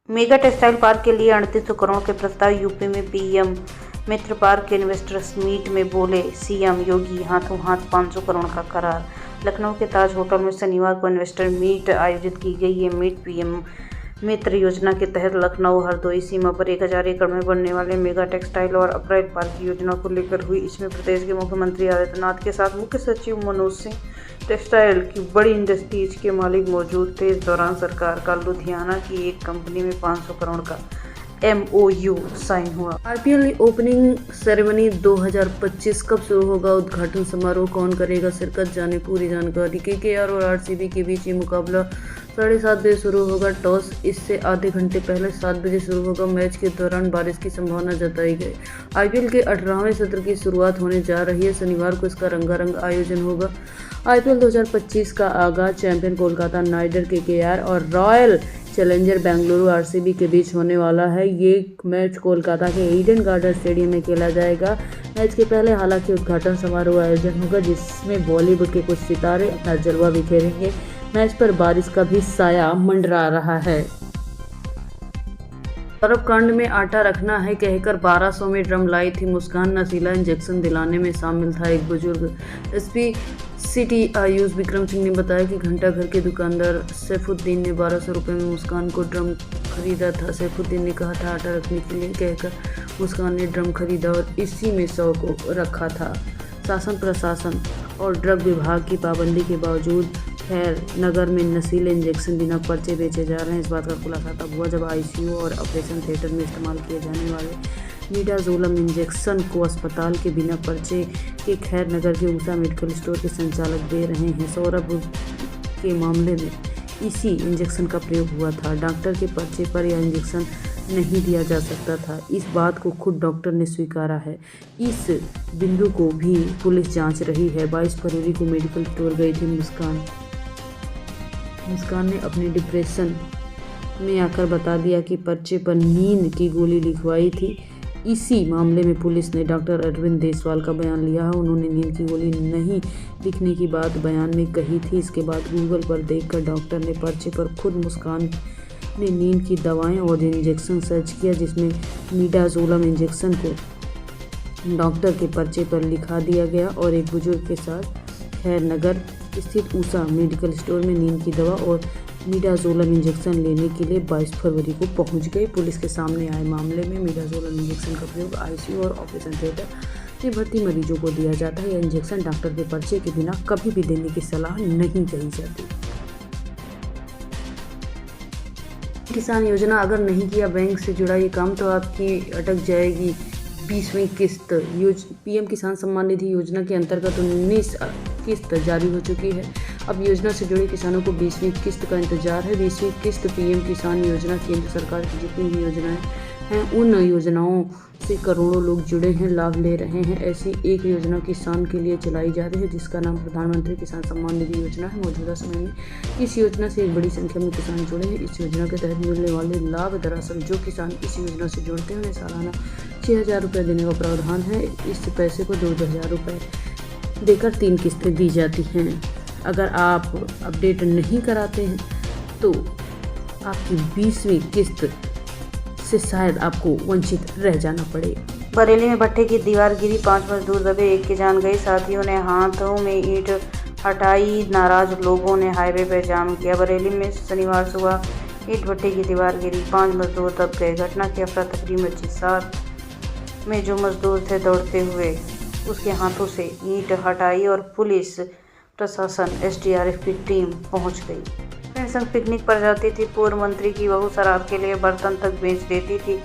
Mega textile park के लिए 3800 करोड़ के प्रस्ताव। यूपी में पीएम मित्र पार्क के इन्वेस्टर्स मीट में बोले सीएम योगी, हाथों हाथ 500 करोड़ का करार। लखनऊ के ताज होटल में शनिवार को इन्वेस्टर मीट आयोजित की गई। ये मीट पीएम मित्र योजना के तहत लखनऊ हरदोई सीमा पर 1000 एकड़ में बनने वाले मेगा टेक्सटाइल और अप्रैल पार्क की योजना को लेकर हुई। इसमें प्रदेश के मुख्यमंत्री आदित्यनाथ के साथ मुख्य सचिव मनोज सिंह, टेक्सटाइल की बड़ी इंडस्ट्रीज के मालिक मौजूद थे। इस दौरान सरकार का लुधियाना की एक कंपनी में 500 करोड़ का MOU साइन हुआ। आईपीएल ओपनिंग सेरेमनी 2025 कब शुरू होगा? उद्घाटन समारोह कौन करेगा शिरकत? जाने पूरी जानकारी। KKR और RCB के बीच ये मुकाबला 7:30 बजे शुरू होगा। टॉस इससे आधे घंटे पहले 7 बजे शुरू होगा। मैच के दौरान बारिश की संभावना जताई गई। आईपीएल के 18वें सत्र की शुरुआत होने जा रही है। शनिवार को इसका रंगारंग आयोजन होगा। आईपीएल 2025 का आगाज champion Kolkata Knight Rider KKR और रॉयल चैलेंजर बेंगलुरु RCB के बीच होने वाला है। ये मैच कोलकाता के ईडन गार्डन स्टेडियम में खेला जाएगा। मैच के पहले हालांकि उद्घाटन समारोह आयोजन होगा, जिसमें बॉलीवुड के कुछ सितारे अपना जलवा बिखेरेंगे। मैच पर बारिश का भी साया मंडरा रहा है। सौरभ कांड में आटा रखना है कहकर 1200 में ड्रम लाई थी मुस्कान। नशीला इंजेक्शन दिलाने में शामिल था एक बुजुर्ग। SP सिटी आयुष विक्रम सिंह ने बताया कि घंटा घर के दुकानदार सैफुद्दीन ने 1200 रुपये में मुस्कान को ड्रम खरीदा था। सैफुद्दीन ने कहा था आटा रखने के लिए कहकर मुस्कान ने ड्रम खरीदा और इसी में 100 को रखा था। शासन प्रशासन और ड्रग विभाग की पाबंदी के बावजूद खैर नगर में नशीले इंजेक्शन बिना पर्चे बेचे जा रहे हैं। इस बात का खुलासा तब हुआ जब ICU और ऑपरेशन थिएटर में इस्तेमाल किए जाने वाले मिडाजोलम इंजेक्शन को अस्पताल के बिना पर्चे के खैर नगर के ऊषा मेडिकल स्टोर के संचालक दे रहे हैं। सौरभ के मामले में इसी इंजेक्शन का प्रयोग हुआ था। डॉक्टर के पर्चे पर यह इंजेक्शन नहीं दिया जा सकता था। इस बात को खुद डॉक्टर ने स्वीकारा है। इस बिंदु को भी पुलिस जांच रही है। 22 फरवरी को मेडिकल स्टोर गई थी मुस्कान ने अपने डिप्रेशन में आकर बता दिया कि पर्चे पर नींद की गोली लिखवाई थी। इसी मामले में पुलिस ने डॉक्टर अरविंद देसवाल का बयान लिया है। उन्होंने नींद की गोली नहीं लिखने की बात बयान में कही थी। इसके बाद गूगल पर देखकर डॉक्टर ने पर्चे पर खुद मुस्कान ने नींद की दवाएं और इंजेक्शन सर्च किया, जिसमें मिडाजोलम इंजेक्शन को डॉक्टर के पर्चे पर लिखा दिया गया और एक बुजुर्ग के साथ खैर नगर स्थित ऊषा मेडिकल स्टोर में नींद की दवा और मिडाजोलम इंजेक्शन लेने के लिए 22 फरवरी को पहुंच गए। पुलिस के सामने आए मामले में मिडाजोलम इंजेक्शन का प्रयोग ICU और ऑपरेशन थिएटर में भर्ती मरीजों को दिया जाता है। यह इंजेक्शन डॉक्टर के पर्चे के बिना कभी भी देने की सलाह नहीं कही जाती। किसान योजना अगर नहीं किया बैंक से जुड़ा ये काम तो आपकी अटक जाएगी 20वीं किस्त। PM किसान सम्मान निधि योजना के अंतर्गत 19 किस्त जारी हो चुकी है। अब योजना से जुड़े किसानों को 20वीं किस्त का इंतजार है। 20वीं किस्त PM किसान योजना केंद्र सरकार की जितनी भी योजनाएं हैं उन योजनाओं से करोड़ों लोग जुड़े हैं, लाभ ले रहे हैं। ऐसी एक योजना किसान के लिए चलाई जा रही है जिसका नाम प्रधानमंत्री किसान सम्मान निधि योजना है। मौजूदा समय में इस योजना से एक बड़ी संख्या में किसान जुड़े हैं। इस योजना के तहत मिलने वाले लाभ दरअसल जो किसान इस योजना से जुड़ते हैं उन्हें सालाना 6000 रुपये देने का प्रावधान है। इस पैसे को 2000 रुपये देकर 3 किस्तें दी जाती हैं। अगर आप अपडेट नहीं कराते हैं तो आपकी 20वीं किस्त से शायद आपको वंचित रह जाना पड़े। बरेली में भट्टे की दीवार गिरी, 5 मजदूर दबे, एक की जान गई। साथियों ने हाथों में ईंट हटाई। नाराज लोगों ने हाईवे पर जाम किया। बरेली में शनिवार सुबह ईंट भट्टे की दीवार गिरी, 5 मजदूर दब गए। घटना की अफरा तफरी मची। साथ में जो मजदूर थे दौड़ते हुए उसके हाथों से ईंट हटाई और पुलिस प्रशासन SDRF की टीम पहुंच गई। फ्रेंड संग पिकनिक पर जाती थी। पूर्व मंत्री की बहू शराब के लिए बर्तन तक बेच देती थी।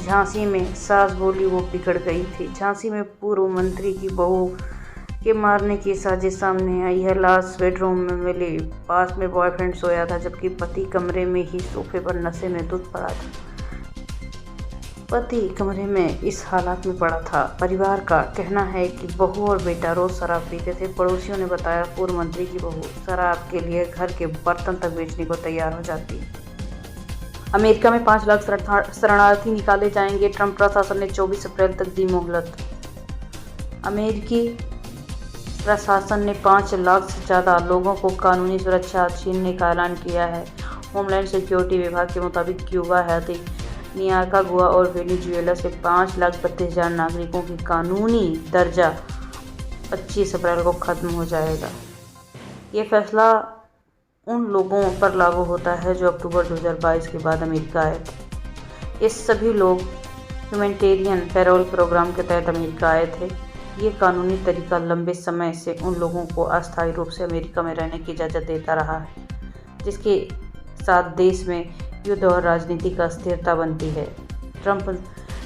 झांसी में सास बोली वो बिगड़ गई थी। झांसी में पूर्व मंत्री की बहू के मारने की साजिश सामने आई है। लाश बेडरूम में मिली। पास में बॉयफ्रेंड सोया था जबकि पति कमरे में ही सोफे पर नशे में धुत पड़ा था। पति कमरे में इस हालत में पड़ा था। परिवार का कहना है कि बहू और बेटा रोज शराब पीते थे। पड़ोसियों ने बताया पूर्व मंत्री की बहू शराब के लिए घर के बर्तन तक बेचने को तैयार हो जाती। अमेरिका में 5 लाख शरणार्थी निकाले जाएंगे। ट्रंप प्रशासन ने 24 अप्रैल तक दी मोहलत। अमेरिकी प्रशासन ने 5 लाख से ज़्यादा लोगों को कानूनी सुरक्षा छीनने का ऐलान किया है होमलैंड सिक्योरिटी विभाग के मुताबिक क्यूबा, हैती, निकारागुआ और वेनेजुएला से 5,32,000 नागरिकों की कानूनी दर्जा 25 अप्रैल को खत्म हो जाएगा। ये फैसला उन लोगों पर लागू होता है जो अक्टूबर 2022 के बाद अमेरिका आए थे। ये सभी लोग ह्यूमैनिटेरियन पैरोल प्रोग्राम के तहत अमेरिका आए थे। ये कानूनी तरीका लंबे समय से उन लोगों को अस्थायी रूप से अमेरिका में रहने की इजाज़त देता रहा है, जिसके साथ देश में युद्ध और राजनीतिक अस्थिरता बनती है। ट्रंप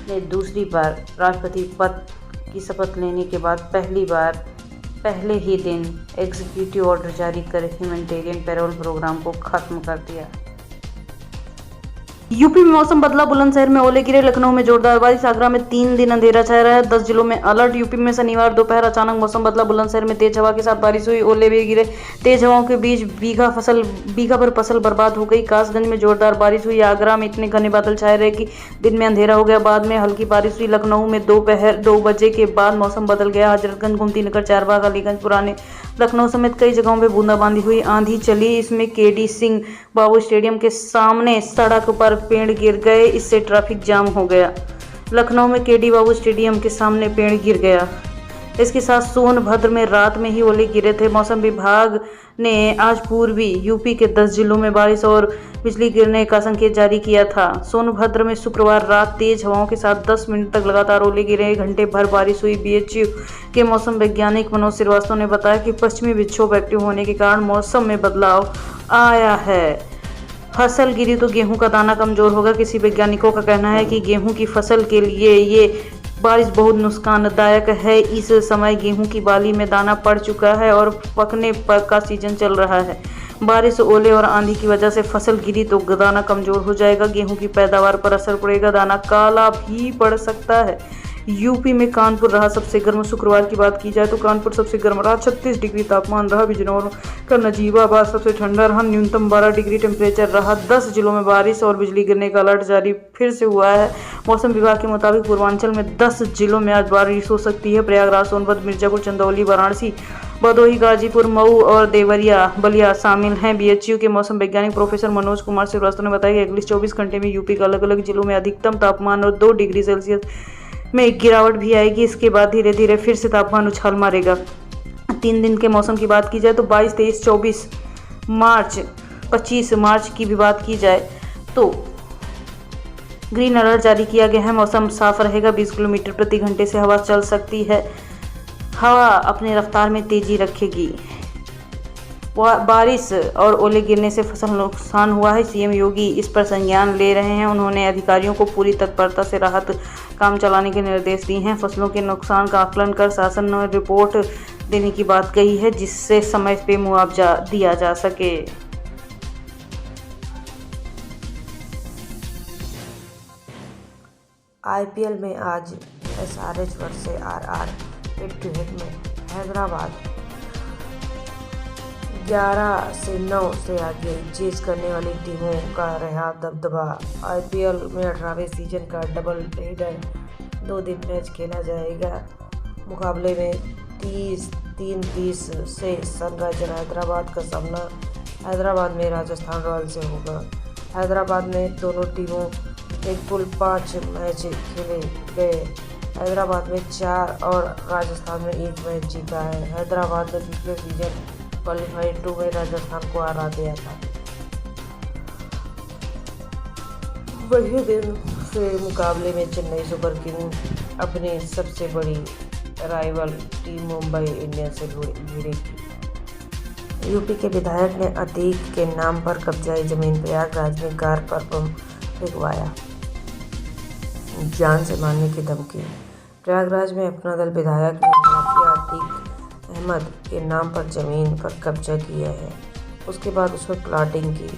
ने दूसरी बार राष्ट्रपति पद की शपथ लेने के बाद पहले ही दिन एग्जीक्यूटिव ऑर्डर जारी कर ह्यूमैनिटेरियन पैरोल प्रोग्राम को खत्म कर दिया। यूपी में मौसम बदला, बुलंदशहर में ओले गिरे, लखनऊ में जोरदार बारिश, आगरा में 3 दिन अंधेरा छाया रहा, 10 जिलों में अलर्ट। यूपी में शनिवार दोपहर अचानक मौसम बदला, बुलंदशहर में तेज हवा के साथ बारिश हुई, ओले भी गिरे। तेज हवाओं के बीच बीघा भर फसल बर्बाद हो गई। कासगंज में जोरदार बारिश हुई, आगरा में इतने घने बादल छाए रहे कि दिन में अंधेरा हो गया, बाद में हल्की बारिश हुई। लखनऊ में दोपहर 2 बजे के बाद मौसम बदल गया। हजरतगंज, गोमती नगर, चारबाग, अलीगंज, पुराने लखनऊ समेत कई जगहों पर बूंदाबांदी हुई, आंधी चली। इसमें केडी सिंह बाबू स्टेडियम के सामने सड़क पर पेड़ गिर गए, इससे ट्रैफिक जाम हो गया। लखनऊ में केडी बाबू स्टेडियम के सामने पेड़ गिर गया। इसके साथ सोनभद्र में रात में ही ओले गिरे थे। मौसम विभाग ने आज पूर्वी यूपी के 10 जिलों में बारिश और बिजली गिरने का संकेत जारी किया था। सोनभद्र में शुक्रवार रात तेज हवाओं के साथ 10 मिनट तक लगातार ओले गिरे, घंटे भर बारिश हुई। बीएचयू के मौसम वैज्ञानिक मनोज श्रीवास्तव ने बताया कि पश्चिमी विक्षोभ एक्टिव होने के कारण मौसम में बदलाव आया है। फसल गिरी तो गेहूं का दाना कमजोर होगा। किसी वैज्ञानिकों का कहना है कि गेहूं की फसल के लिए ये बारिश बहुत नुकसानदायक है। इस समय गेहूं की बाली में दाना पड़ चुका है और पकने का सीजन चल रहा है। बारिश, ओले और आंधी की वजह से फसल गिरी तो दाना कमजोर हो जाएगा, गेहूं की पैदावार पर असर पड़ेगा, दाना काला भी पड़ सकता है। यूपी में कानपुर रहा सबसे गर्म। शुक्रवार की बात की जाए तो कानपुर सबसे गर्म रहा, 36 डिग्री तापमान रहा। बिजनौर का नजीबाबाद सबसे ठंडा रहा, न्यूनतम 12 डिग्री टेम्परेचर रहा। 10 जिलों में बारिश और बिजली गिरने का अलर्ट जारी फिर से हुआ है। मौसम विभाग के मुताबिक पूर्वांचल में 10 जिलों में आज बारिश हो सकती है। प्रयागराज, सोनभद्र, मिर्जापुर, चंदौली, वाराणसी, भदोही, गाजीपुर, मऊ और देवरिया, बलिया शामिल हैं। बीएचयू के मौसम वैज्ञानिक प्रोफेसर मनोज कुमार श्रीवास्तव ने बताया कि अगले 24 घंटे में यूपी के अलग अलग जिलों में अधिकतम तापमान और 2 डिग्री सेल्सियस में एक गिरावट भी आएगी। इसके बाद धीरे धीरे फिर से तापमान उछाल मारेगा। 3 दिन के मौसम की बात की जाए तो 22, 23, 24 मार्च, 25 मार्च की भी बात की जाए तो ग्रीन अलर्ट जारी किया गया है। मौसम साफ रहेगा, 20 किलोमीटर प्रति घंटे से हवा चल सकती है। हवा अपनी रफ्तार में तेजी रखेगी। बारिश और ओले गिरने से फसल नुकसान हुआ है। सीएम योगी इस पर संज्ञान ले रहे हैं। उन्होंने अधिकारियों को पूरी तत्परता से राहत काम चलाने के निर्देश दिए हैं। फसलों के नुकसान का आकलन कर शासन ने रिपोर्ट देने की बात कही है, जिससे समय पे मुआवजा दिया जा सके। आईपीएल में आज SRH versus RR head to head में हैदराबाद 11 से 9 से आगे चेज करने वाली टीमों का रहा दबदबा। आईपीएल में 18वें सीजन का डबल हेडर 2 दिन मैच खेला जाएगा। मुकाबले में 30 से सनराइजर हैदराबाद का सामना हैदराबाद में राजस्थान रॉयल्स से होगा। हैदराबाद में दोनों टीमों एक कुल 5 मैच खेले गए। हैदराबाद में 4 और राजस्थान में 1 मैच जीता है। हैदराबाद ने पिछले सीजन क्वालीफायर 2 में राजस्थान को हरा दिया था। वही दिन से मुकाबले में चेन्नई सुपर किंग अपनी सबसे बड़ी राइवल टीम मुंबई इंडियंस से भिड़ेगी। यूपी के विधायक ने अतीक के नाम पर कब्जाई जमीन प्रयागराज में कार पर बम फेंकवाया, जान से मारने की धमकी। प्रयागराज में अपना दल विधायक ने माफिया अतीक अहमद के नाम पर ज़मीन पर कब्जा किया है। उसके बाद उस पर प्लाटिंग की।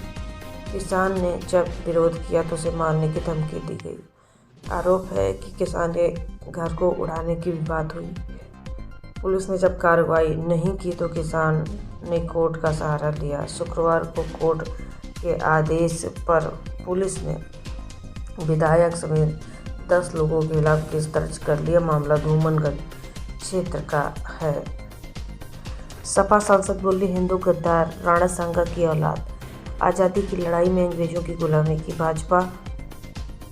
किसान ने जब विरोध किया तो उसे मारने की धमकी दी गई। आरोप है कि किसान के घर को उड़ाने की भी बात हुई। पुलिस ने जब कार्रवाई नहीं की तो किसान ने कोर्ट का सहारा लिया। शुक्रवार को कोर्ट के आदेश पर पुलिस ने विधायक समेत 10 लोगों के खिलाफ केस दर्ज कर लिया। मामला धूमनगंज क्षेत्र का है। सपा सांसद बोली हिंदू गद्दार राणा सांगा की औलाद। आज़ादी की लड़ाई में अंग्रेजों की गुलामी की। भाजपा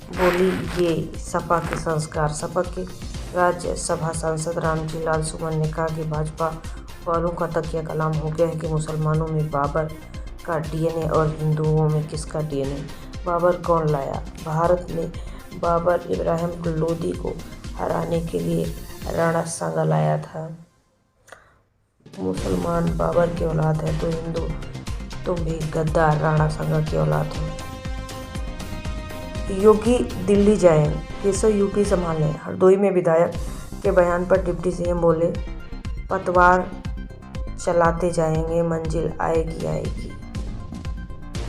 बोली ये सपा के संस्कार। सपा के राज्यसभा सांसद रामजी लाल सुमन ने कहा कि भाजपा वालों का तकिया कलाम हो गया है कि मुसलमानों में बाबर का डीएनए और हिंदुओं में किसका डीएनए। बाबर कौन लाया? भारत में बाबर इब्राहिम लोदी को हराने के लिए राणा सांगा लाया था। मुसलमान बाबर की औलाद है तो हिंदू तुम भी गद्दार राणा सांगा की औलाद हो। योगी दिल्ली जाएं, केशव यूपी संभालें। हरदोई में विधायक के बयान पर डिप्टी सीएम बोले, पतवार चलाते जाएंगे, मंजिल आएगी आएगी।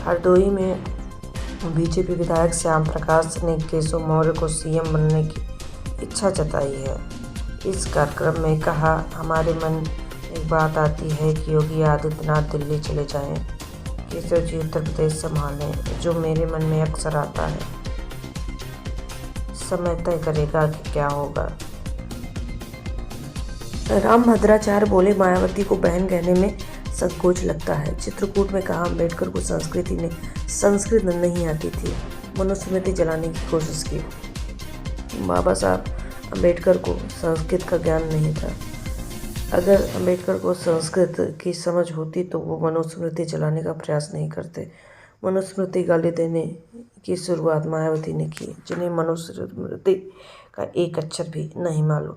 हरदोई में बीजेपी विधायक श्याम प्रकाश ने केशव मौर्य को सीएम बनने की इच्छा जताई है। इस कार्यक्रम में कहा, हमारे मन एक बात आती है कि योगी आदित्यनाथ दिल्ली चले जाएं, केशव जी उत्तर प्रदेश संभालें। जो मेरे मन में अक्सर आता है, समय तय करेगा कि क्या होगा। राम भद्राचार्य बोले, मायावती को बहन कहने में संकोच लगता है। चित्रकूट में कहा, अम्बेडकर को संस्कृत नहीं आती थी, मनुस्मृति जलाने की कोशिश की। बाबा साहब अम्बेडकर को संस्कृत का ज्ञान नहीं था। अगर अम्बेडकर को संस्कृत की समझ होती तो वो मनुस्मृति जलाने का प्रयास नहीं करते। मनुस्मृति गाली देने की शुरुआत मायावती ने की, जिन्हें मनुस्मृति का एक अक्षर भी नहीं मालूम।